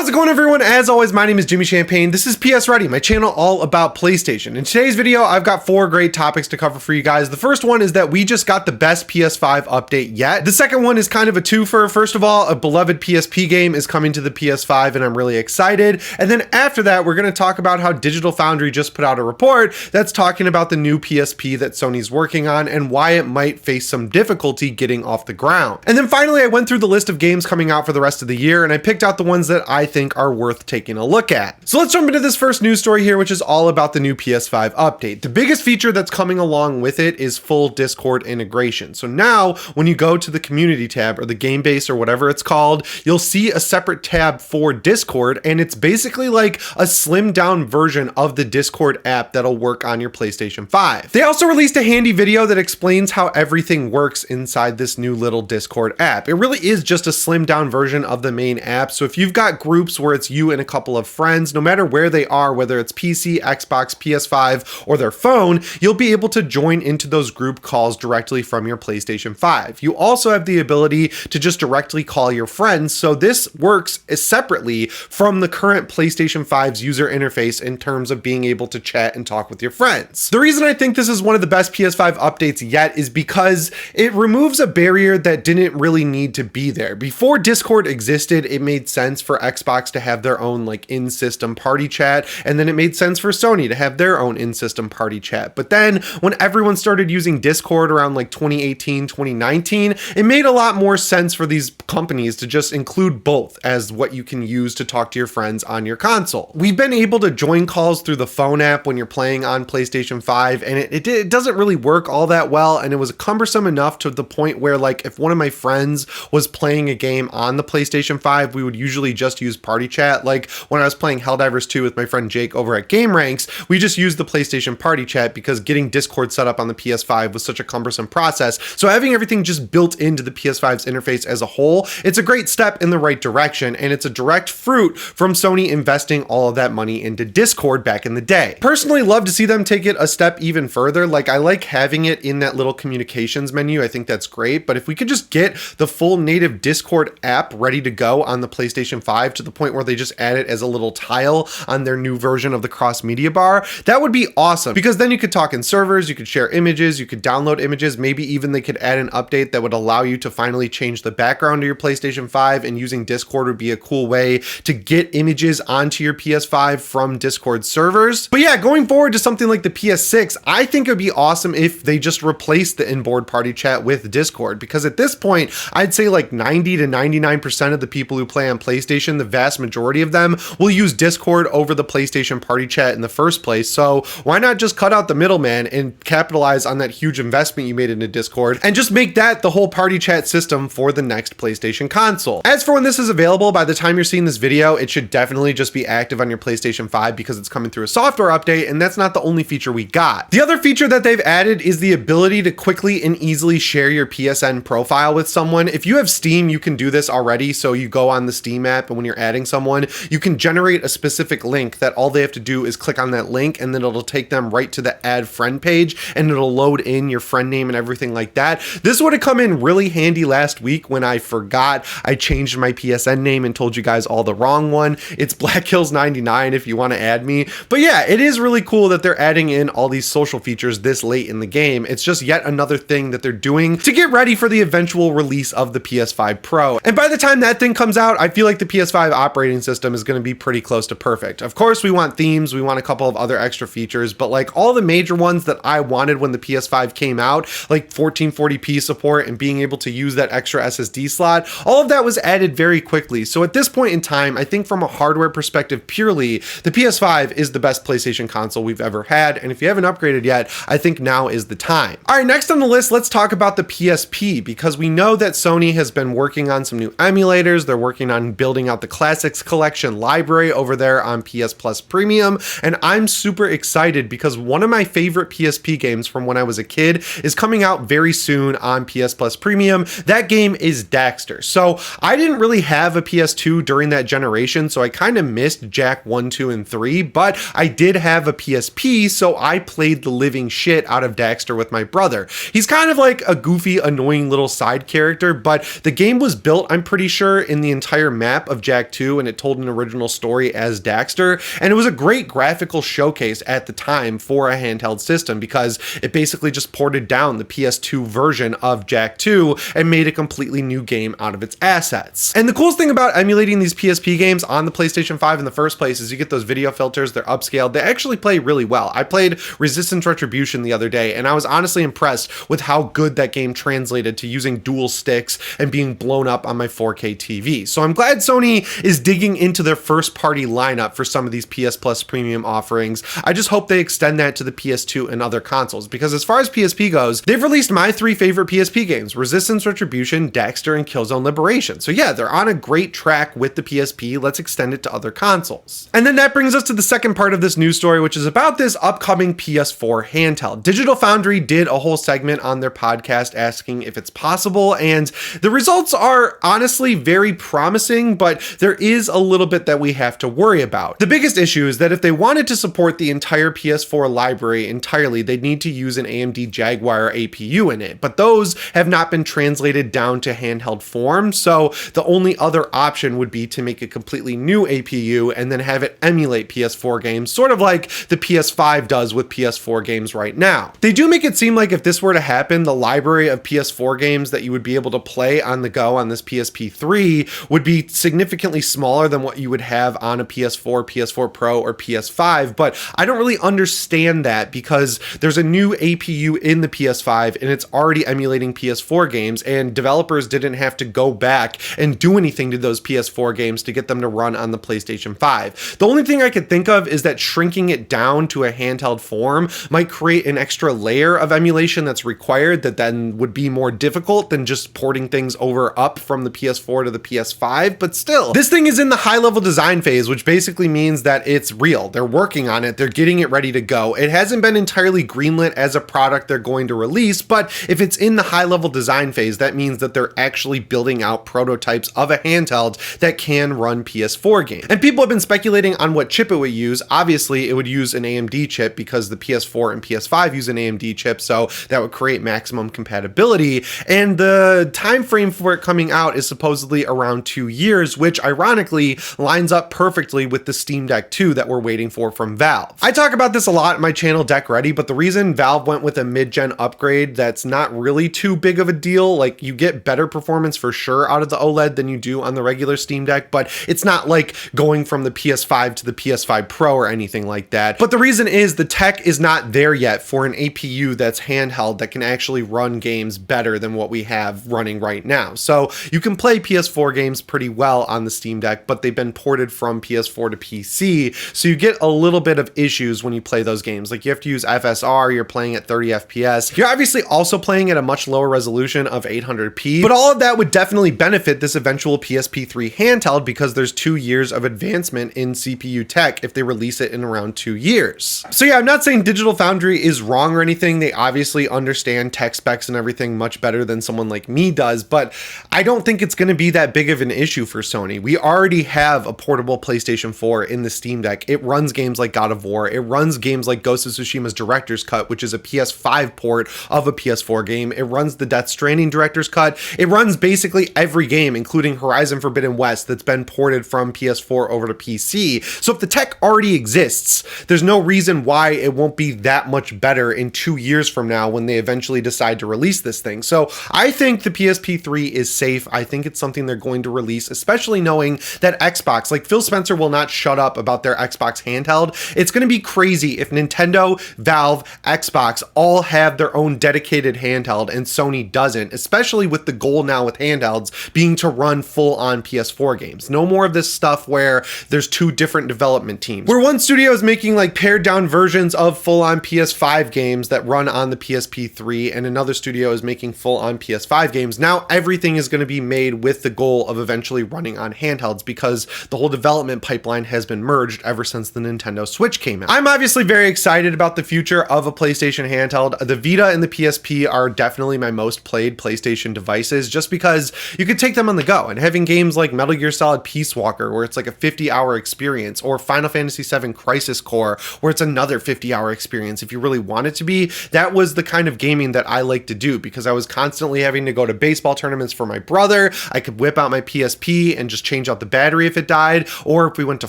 How's it going, everyone? As always, my name is Jimmy Champagne. This is PSReady, my channel all about PlayStation. In today's video, I've got 4 great topics to cover for you guys. The first one is that we just got the best PS5 update yet. The second one is kind of a twofer. First of all, a beloved PSP game is coming to the PS5 and I'm really excited. And then after that, we're going to talk about how Digital Foundry just put out a report that's talking about the new PSP that Sony's working on and why it might face some difficulty getting off the ground. And then finally, I went through the list of games coming out for the rest of the year and I picked out the ones that I think are worth taking a look at. So let's jump into this first news story here, which is all about the new PS5 update. The biggest feature that's coming along with it is full Discord integration. So now when you go to the community tab or the game base or whatever it's called, you'll see a separate tab for Discord, and it's basically like a slimmed down version of the Discord app that'll work on your PlayStation 5. They also released a handy video that explains how everything works inside this new little Discord app. It really is just a slimmed down version of the main app. So if you've got groups where it's you and a couple of friends, no matter where they are, whether it's PC, Xbox, PS5, or their phone, you'll be able to join into those group calls directly from your PlayStation 5. You also have the ability to just directly call your friends, so this works separately from the current PlayStation 5's user interface in terms of being able to chat and talk with your friends. The reason I think this is one of the best PS5 updates yet is because it removes a barrier that didn't really need to be there. Before Discord existed, it made sense for Xbox to have their own like in-system party chat, and then it made sense for Sony to have their own in-system party chat. But then when everyone started using Discord around like 2018, 2019, it made a lot more sense for these companies to just include both as what you can use to talk to your friends on your console. We've been able to join calls through the phone app when you're playing on PlayStation 5, and it doesn't really work all that well, and it was cumbersome enough to the point where like if one of my friends was playing a game on the PlayStation 5, we would usually just use party chat. Like when I was playing Helldivers 2 with my friend Jake over at Game Ranks, we just used the PlayStation party chat because getting Discord set up on the PS5 was such a cumbersome process. So having everything just built into the PS5's interface as a whole, it's a great step in the right direction, and it's a direct fruit from Sony investing all of that money into Discord back in the day. Personally, love to see them take it a step even further. Like I like having it in that little communications menu. I think that's great, but if we could just get the full native Discord app ready to go on the PlayStation 5 to the point where they just add it as a little tile on their new version of the cross media bar, that would be awesome, because then you could talk in servers, you could share images, you could download images, maybe even they could add an update that would allow you to finally change the background of your PlayStation 5, and using Discord would be a cool way to get images onto your PS5 from Discord servers. But yeah, going forward to something like the PS6, I think it would be awesome if they just replaced the inboard party chat with Discord, because at this point, I'd say like 90 to 99% of the people who play on PlayStation, the vast majority of them will use Discord over the PlayStation party chat in the first place. So why not just cut out the middleman and capitalize on that huge investment you made into Discord and just make that the whole party chat system for the next PlayStation console. As for when this is available, by the time you're seeing this video, it should definitely just be active on your PlayStation 5 because it's coming through a software update, and that's not the only feature we got. The other feature that they've added is the ability to quickly and easily share your PSN profile with someone. If you have Steam, you can do this already. So you go on the Steam app, and when you're adding someone, you can generate a specific link that all they have to do is click on that link, and then it'll take them right to the add friend page, and it'll load in your friend name and everything like that. This would have come in really handy last week when I forgot. I changed my PSN name and told you guys all the wrong one. It's Black Hills 99 if you want to add me. But yeah, it is really cool that they're adding in all these social features this late in the game. It's just yet another thing that they're doing to get ready for the eventual release of the PS5 Pro. And by the time that thing comes out, I feel like the PS5 operating system is going to be pretty close to perfect. Of course, we want themes, we want a couple of other extra features, but like all the major ones that I wanted when the PS5 came out, like 1440p support and being able to use that extra SSD slot, all of that was added very quickly. So at this point in time, I think from a hardware perspective purely, the PS5 is the best PlayStation console we've ever had, and if you haven't upgraded yet, I think now is the time. All right, next on the list, let's talk about the PSP, because we know that Sony has been working on some new emulators. They're working on building out the Classics Collection library over there on PS Plus Premium, and I'm super excited because one of my favorite PSP games from when I was a kid is coming out very soon on PS Plus Premium. That game is Daxter. So I didn't really have a PS2 during that generation, so I kind of missed Jak 1, 2, and 3, but I did have a PSP, so I played the living shit out of Daxter with my brother. He's kind of like a goofy, annoying little side character, but the game was built, I'm pretty sure, in the entire map of Jak 2, and it told an original story as Daxter, and it was a great graphical showcase at the time for a handheld system because it basically just ported down the PS2 version of Jak 2 and made a completely new game out of its assets. And the coolest thing about emulating these PSP games on the PlayStation 5 in the first place is you get those video filters, they're upscaled, they actually play really well. I played Resistance Retribution the other day, and I was honestly impressed with how good that game translated to using dual sticks and being blown up on my 4K TV. So I'm glad Sony is digging into their first party lineup for some of these PS Plus premium offerings. I just hope they extend that to the PS2 and other consoles, because as far as PSP goes, they've released my 3 favorite PSP games: Resistance Retribution, Daxter, and Killzone Liberation. So yeah, they're on a great track with the PSP. Let's extend it to other consoles. And then that brings us to the second part of this news story, which is about this upcoming PS4 handheld. Digital Foundry did a whole segment on their podcast asking if it's possible, and the results are honestly very promising, but there is a little bit that we have to worry about. The biggest issue is that if they wanted to support the entire PS4 library entirely, they'd need to use an AMD Jaguar APU in it, but those have not been translated down to handheld form, so the only other option would be to make a completely new APU and then have it emulate PS4 games, sort of like the PS5 does with PS4 games right now. They do make it seem like if this were to happen, the library of PS4 games that you would be able to play on the go on this PSP3 would be significantly smaller than what you would have on a PS4, PS4 Pro, or PS5, but I don't really understand that because there's a new APU in the PS5 and it's already emulating PS4 games, and developers didn't have to go back and do anything to those PS4 games to get them to run on the PlayStation 5. The only thing I could think of is that shrinking it down to a handheld form might create an extra layer of emulation that's required that then would be more difficult than just porting things over up from the PS4 to the PS5, but still, this thing is in the high-level design phase, which basically means that it's real. They're working on it, they're getting it ready to go. It hasn't been entirely greenlit as a product they're going to release, but if it's in the high-level design phase, that means that they're actually building out prototypes of a handheld that can run PS4 games. And people have been speculating on what chip it would use. Obviously, it would use an AMD chip because the PS4 and PS5 use an AMD chip, so that would create maximum compatibility. And the time frame for it coming out is supposedly around 2 years, which ironically lines up perfectly with the Steam Deck 2 that we're waiting for from Valve. I talk about this a lot in my channel Deck Ready, but the reason Valve went with a mid-gen upgrade that's not really too big of a deal, like you get better performance for sure out of the OLED than you do on the regular Steam Deck, but it's not like going from the PS5 to the PS5 Pro or anything like that. But the reason is the tech is not there yet for an APU that's handheld that can actually run games better than what we have running right now. So you can play PS4 games pretty well on the Steam Deck, but they've been ported from PS4 to PC, so you get a little bit of issues when you play those games. Like you have to use FSR, you're playing at 30 FPS. You're obviously also playing at a much lower resolution of 800p, but all of that would definitely benefit this eventual PSP3 handheld because there's 2 years of advancement in CPU tech if they release it in around 2 years. So yeah, I'm not saying Digital Foundry is wrong or anything. They obviously understand tech specs and everything much better than someone like me does, but I don't think it's going to be that big of an issue for Sony. We already have a portable PlayStation 4 in the Steam Deck. It runs games like God of War. It runs games like Ghost of Tsushima's Director's Cut, which is a PS5 port of a PS4 game. It runs the Death Stranding Director's Cut. It runs basically every game, including Horizon Forbidden West, that's been ported from PS4 over to PC. So if the tech already exists, there's no reason why it won't be that much better in 2 years from now when they eventually decide to release this thing. So I think the PSP3 is safe. I think it's something they're going to release, especially knowing that Xbox, like Phil Spencer will not shut up about their Xbox handheld. It's going to be crazy if Nintendo, Valve, Xbox all have their own dedicated handheld and Sony doesn't, especially with the goal now with handhelds being to run full-on PS4 games. No more of this stuff where there's 2 different development teams, where one studio is making like pared down versions of full-on PS5 games that run on the PSP3 and another studio is making full-on PS5 games. Now everything is going to be made with the goal of eventually running on handhelds because the whole development pipeline has been merged ever since the Nintendo Switch came out. I'm obviously very excited about the future of a PlayStation handheld. The Vita and the PSP are definitely my most played PlayStation devices just because you could take them on the go, and having games like Metal Gear Solid Peace Walker where it's like a 50-hour experience, or Final Fantasy VII Crisis Core where it's another 50-hour experience if you really want it to be, that was the kind of gaming that I like to do because I was constantly having to go to baseball tournaments for my brother. I could whip out my PSP and just change change out the battery if it died, or if we went to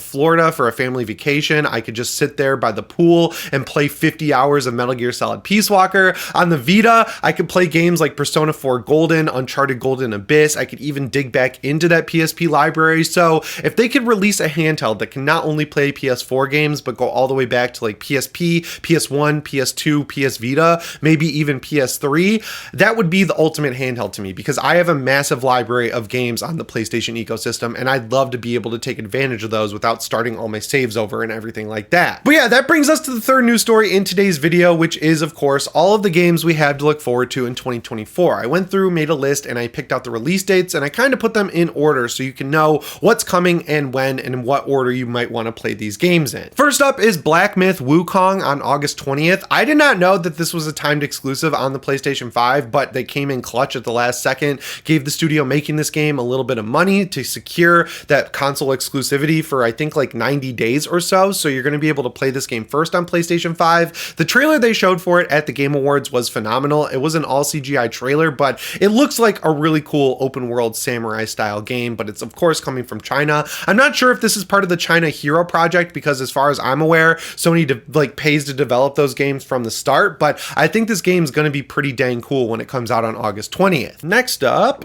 Florida for a family vacation, I could just sit there by the pool and play 50 hours of Metal Gear Solid Peace Walker. On the Vita, I could play games like Persona 4 Golden, Uncharted Golden Abyss. I could even dig back into that PSP library. So if they could release a handheld that can not only play PS4 games, but go all the way back to like PSP, PS1, PS2, PS Vita, maybe even PS3, that would be the ultimate handheld to me, because I have a massive library of games on the PlayStation ecosystem, and I'd love to be able to take advantage of those without starting all my saves over and everything like that. But yeah, that brings us to the third news story in today's video, which is of course all of the games we have to look forward to in 2024. I went through, made a list, and I picked out the release dates, and I kind of put them in order so you can know what's coming and when and in what order you might want to play these games in. First up is Black Myth Wukong on August 20th. I did not know that this was a timed exclusive on the PlayStation 5, but they came in clutch at the last second, gave the studio making this game a little bit of money to secure that console exclusivity for I think like 90 days or so. So you're going to be able to play this game first on PlayStation 5. The trailer they showed for it at the Game Awards was phenomenal. It was an all CGI trailer, but it looks like a really cool open world samurai style game, but it's of course coming from China. I'm not sure if this is part of the China Hero project, because as far as I'm aware, Sony pays to develop those games from the start, but I think this game is going to be pretty dang cool when it comes out on August 20th. Next up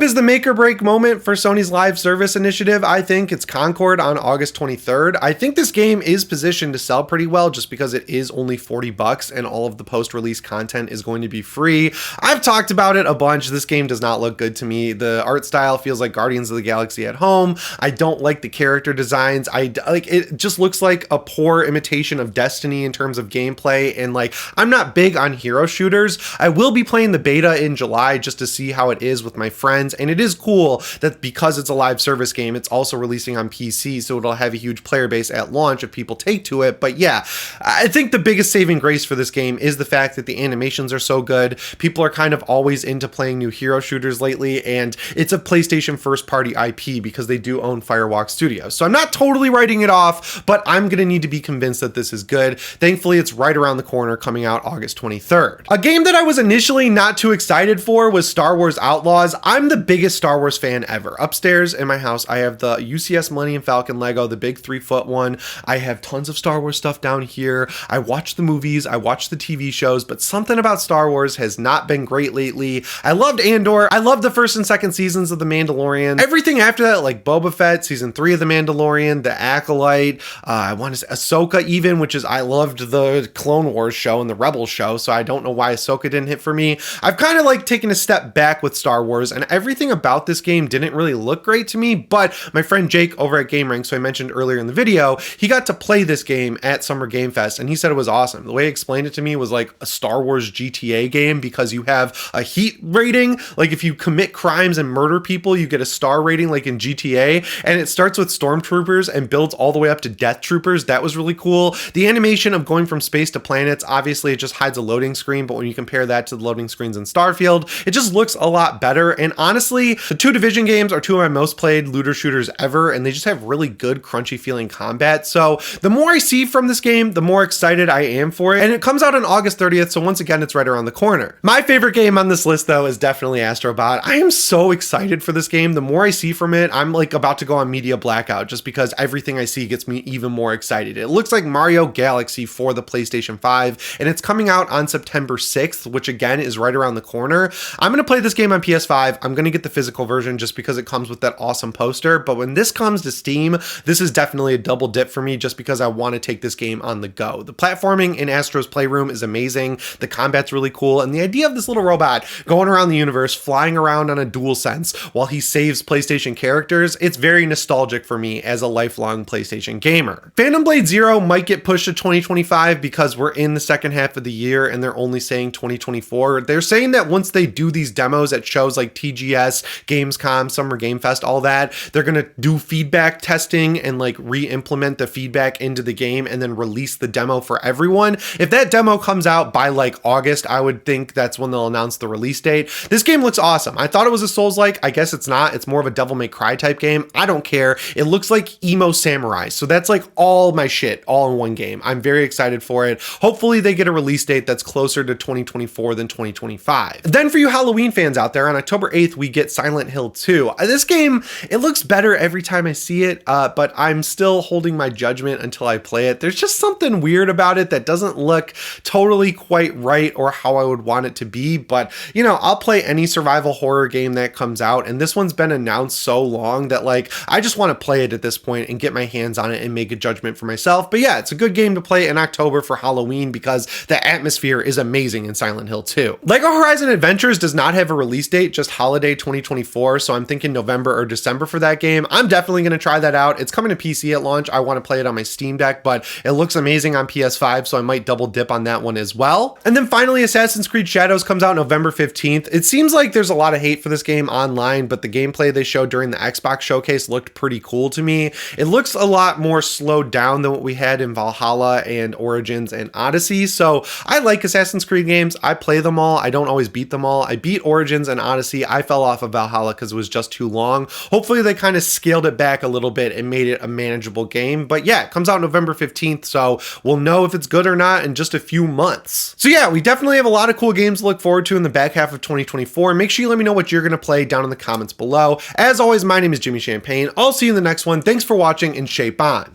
is the make or break moment for Sony's live service initiative. I think it's Concord on August 23rd. I think this game is positioned to sell pretty well just because it is only $40 and all of the post-release content is going to be free. I've talked about it a bunch. This game does not look good to me. The art style feels like Guardians of the Galaxy at home. I don't like the character designs. It just looks like a poor imitation of Destiny in terms of gameplay, and like I'm not big on hero shooters. I will be playing the beta in July just to see how it is with my friends, and it is cool that because it's a live service game, it's also releasing on PC, so it'll have a huge player base at launch if people take to it. But yeah, I think the biggest saving grace for this game is the fact that the animations are so good. People are kind of always into playing new hero shooters lately, and it's a PlayStation first party IP because they do own Firewalk Studios. So I'm not totally writing it off, but I'm gonna need to be convinced that this is good. Thankfully, it's right around the corner, coming out August 23rd. A game that I was initially not too excited for was Star Wars Outlaws. I'm the biggest Star Wars fan ever. Upstairs in my house, I have the UCS Millennium Falcon Lego, the big 3-foot one. I have tons of Star Wars stuff down here. I watch the movies, I watch the TV shows, but something about Star Wars has not been great lately. I loved Andor. I loved the first and second seasons of The Mandalorian. Everything after that, like Boba Fett, season 3 of The Mandalorian, The Acolyte, I want to say Ahsoka even, which is, I loved the Clone Wars show and the Rebels show, so I don't know why Ahsoka didn't hit for me. I've kind of like taken a step back with Star Wars, and everything about this game didn't really look great to me, but my friend Jake over at GameRank, so I mentioned earlier in the video, he got to play this game at Summer Game Fest, and he said it was awesome. The way he explained it to me was like a Star Wars GTA game, because you have a heat rating, like if you commit crimes and murder people, you get a star rating like in GTA, and it starts with stormtroopers and builds all the way up to death troopers. That was really cool. The animation of going from space to planets, obviously it just hides a loading screen, but when you compare that to the loading screens in Starfield, it just looks a lot better. And honestly, the two Division games are two of my most played looter shooters ever, and they just have really good crunchy feeling combat. So the more I see from this game, the more excited I am for it, and it comes out on August 30th, so once again, it's right around the corner. My favorite game on this list though is definitely Astrobot. I am so excited for this game. The more I see from it, I'm like about to go on media blackout just because everything I see gets me even more excited. It looks like Mario Galaxy for the PlayStation 5, and it's coming out on September 6th, which again is right around the corner. I'm going to play this game on PS5. I'm going to get the physical version just because it comes with that awesome poster, but when this comes to Steam, this is definitely a double dip for me just because I want to take this game on the go. The platforming in Astro's Playroom is amazing. The combat's really cool, and the idea of this little robot going around the universe, flying around on a DualSense while he saves PlayStation characters, it's very nostalgic for me as a lifelong PlayStation gamer. Phantom Blade Zero might get pushed to 2025 because we're in the second half of the year and they're only saying 2024. They're saying that once they do these demos at shows like TGS, Gamescom, Summer Game Fest, all that, they're going to do feedback testing and like re-implement the feedback into the game and then release the demo for everyone. If that demo comes out by like August, I would think that's when they'll announce the release date. This game looks awesome. I thought it was a Souls-like. I guess it's not. It's more of a Devil May Cry type game. I don't care. It looks like emo samurai. So that's like all my shit all in one game. I'm very excited for it. Hopefully they get a release date that's closer to 2024 than 2025. Then for you Halloween fans out there, on October 8th, we get Silent Hill 2. This game it looks better every time I see it, but I'm still holding my judgment until I play it. There's just something weird about it that doesn't look totally quite right or how I would want it to be, but you know, I'll play any survival horror game that comes out, and this one's been announced so long that like I just want to play it at this point and get my hands on it and make a judgment for myself. But yeah, it's a good game to play in October for Halloween because the atmosphere is amazing in Silent Hill 2. Lego Horizon Adventures does not have a release date, just holiday 2024, so I'm thinking November or December for that game. I'm definitely going to try that out. It's coming to PC at launch. I want to play it on my Steam Deck, but it looks amazing on PS5, so I might double dip on that one as well. And then finally, Assassin's Creed Shadows comes out November 15th. It seems like there's a lot of hate for this game online, but the gameplay they showed during the Xbox showcase looked pretty cool to me. It looks a lot more slowed down than what we had in Valhalla and Origins and Odyssey, so I like Assassin's Creed games. I play them all. I don't always beat them all. I beat Origins and Odyssey. I fell off of Valhalla because it was just too long. Hopefully they kind of scaled it back a little bit and made it a manageable game. But yeah, it comes out November 15th, so we'll know if it's good or not in just a few months. So yeah, we definitely have a lot of cool games to look forward to in the back half of 2024. Make sure you let me know what you're going to play down in the comments below. As always, my name is Jimmy Champagne. I'll see you in the next one. Thanks for watching and shape on.